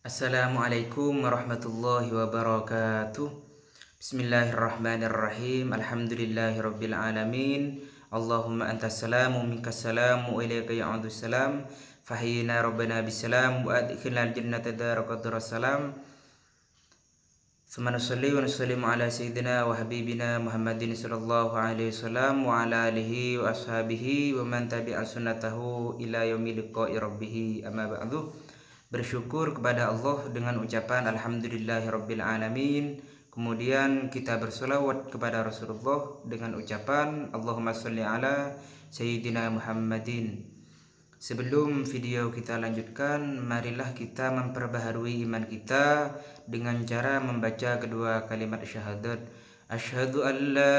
Assalamualaikum warahmatullahi wabarakatuh. Bismillahirrahmanirrahim. Alhamdulillahirabbil alamin. Allahumma antas salamu minkas salamu wa ilaika ya'udus salam. Fahyina rabbana bisalam wa adkhilnal jannata daraqadras salam. Tsumma nusalli wa nusallimu ala sayyidina wa habibina Muhammadin sallallahu alaihi wasallam wa ala alihi wa ashabihi wa man tabi'a sunnatahu ila yaumil liqa'i rabbih. Amma ba'du. Bersyukur kepada Allah dengan ucapan Alhamdulillahirabbil alamin. Kemudian kita bersolawat kepada Rasulullah dengan ucapan Allahumma sholli ala Sayyidina Muhammadin. Sebelum video kita lanjutkan, marilah kita memperbaharui iman kita dengan cara membaca kedua kalimat syahadat. Asyhadu an la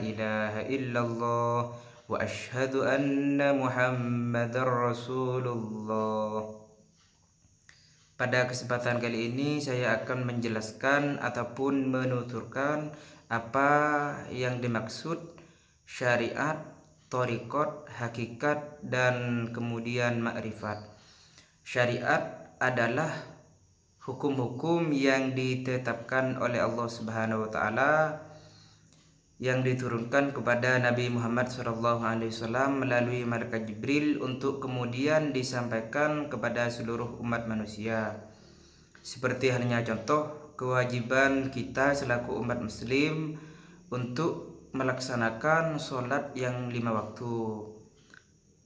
ilaha illallah wa asyhadu anna Muhammadar Rasulullah. Pada kesempatan kali ini saya akan menjelaskan ataupun menuturkan apa yang dimaksud syariat, thariqat, hakikat, dan kemudian ma'rifat. Syariat adalah hukum-hukum yang ditetapkan oleh Allah Subhanahu wa taala yang diturunkan kepada Nabi Muhammad SAW melalui malaikat Jibril untuk kemudian disampaikan kepada seluruh umat manusia. Seperti halnya contoh kewajiban kita selaku umat muslim untuk melaksanakan sholat yang 5 waktu.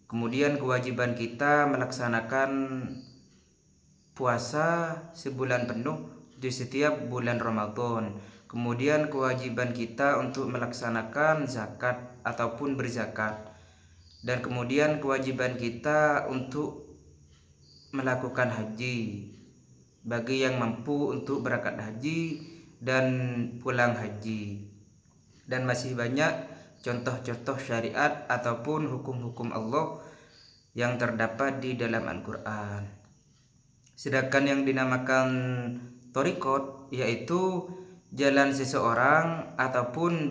Kemudian kewajiban kita melaksanakan puasa sebulan penuh di setiap bulan Ramadan. Kemudian kewajiban kita untuk melaksanakan zakat ataupun berzakat. Dan kemudian kewajiban kita untuk melakukan haji bagi yang mampu untuk berangkat haji dan pulang haji. Dan masih banyak contoh-contoh syariat ataupun hukum-hukum Allah yang terdapat di dalam Al-Quran. Sedangkan yang dinamakan thariqat yaitu jalan seseorang ataupun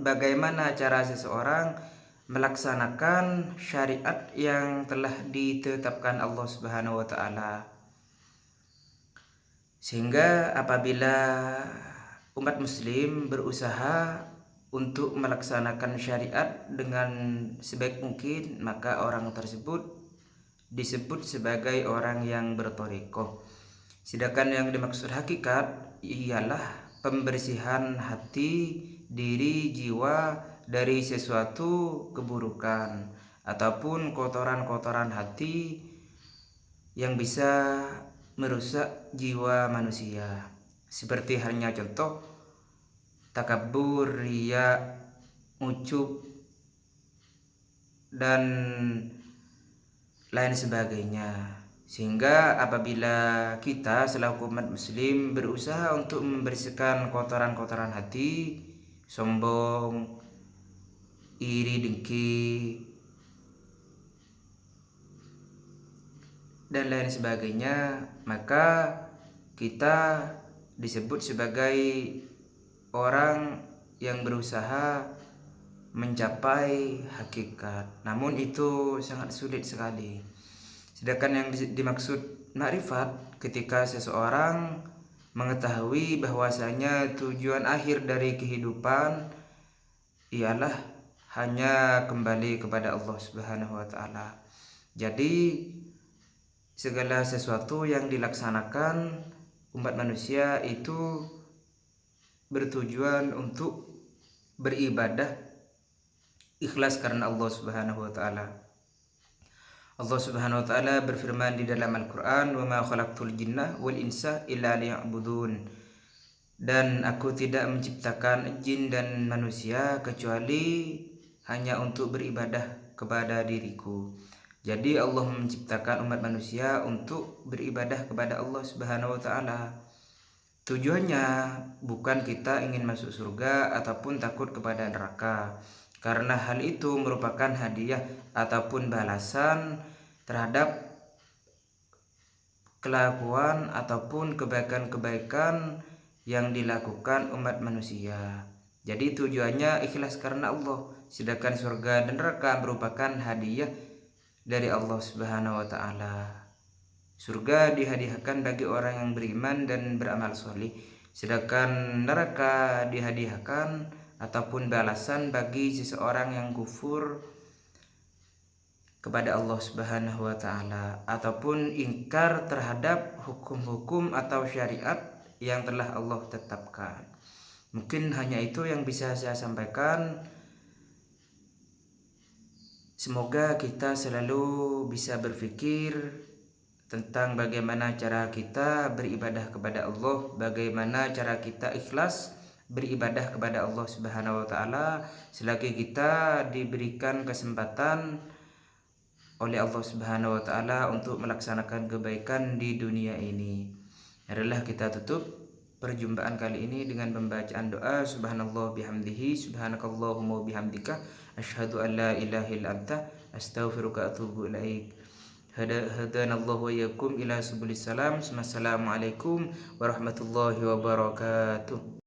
bagaimana cara seseorang melaksanakan syariat yang telah ditetapkan Allah Subhanahu wa taala. Sehingga apabila umat muslim berusaha untuk melaksanakan syariat dengan sebaik mungkin, maka orang tersebut disebut sebagai orang yang berthariqah. Sedangkan yang dimaksud hakikat ialah pembersihan hati, diri, jiwa dari sesuatu keburukan ataupun kotoran-kotoran hati yang bisa merusak jiwa manusia. Seperti halnya contoh takabur, riya, ujub, dan lain sebagainya. Sehingga apabila kita selaku umat muslim berusaha untuk membersihkan kotoran-kotoran hati, sombong, iri, dengki, dan lain sebagainya, maka kita disebut sebagai orang yang berusaha mencapai hakikat. Namun itu sangat sulit sekali. Sedangkan yang dimaksud ma'rifat ketika seseorang mengetahui bahwasanya tujuan akhir dari kehidupan ialah hanya kembali kepada Allah Subhanahu wa taala. Jadi segala sesuatu yang dilaksanakan umat manusia itu bertujuan untuk beribadah ikhlas karena Allah Subhanahu wa taala. Allah Subhanahu wa taala berfirman di dalam Al-Qur'an, "Wa ma khalaqtul jinna wal insa illa liya'budun." Dan aku tidak menciptakan jin dan manusia kecuali hanya untuk beribadah kepada diriku. Jadi Allah menciptakan umat manusia untuk beribadah kepada Allah Subhanahu wa taala. Tujuannya bukan kita ingin masuk surga ataupun takut kepada neraka, karena hal itu merupakan hadiah ataupun balasan terhadap kelakuan ataupun kebaikan-kebaikan yang dilakukan umat manusia. Jadi tujuannya ikhlas karena Allah, sedangkan surga dan neraka merupakan hadiah dari Allah Subhanahu wa taala. Surga dihadiahkan bagi orang yang beriman dan beramal soleh, sedangkan neraka dihadiahkan ataupun balasan bagi seseorang yang kufur kepada Allah Subhanahu wa taala ataupun ingkar terhadap hukum-hukum atau syariat yang telah Allah tetapkan. Mungkin hanya itu yang bisa saya sampaikan. Semoga kita selalu bisa berpikir tentang bagaimana cara kita beribadah kepada Allah, bagaimana cara kita ikhlas beribadah kepada Allah Subhanahu wa taala selagi kita diberikan kesempatan oleh Allah Subhanahu wa taala untuk melaksanakan kebaikan di dunia ini. Marilah kita tutup perjumpaan kali ini dengan pembacaan doa subhanallah bihamdihi subhanakallahumma bihamdika asyhadu an la ilaha illa anta astaghfiruka wa atubu ilaik. Hadanallahu wa iyyakum ila subulis salam. Wassalamualaikum warahmatullahi wabarakatuh.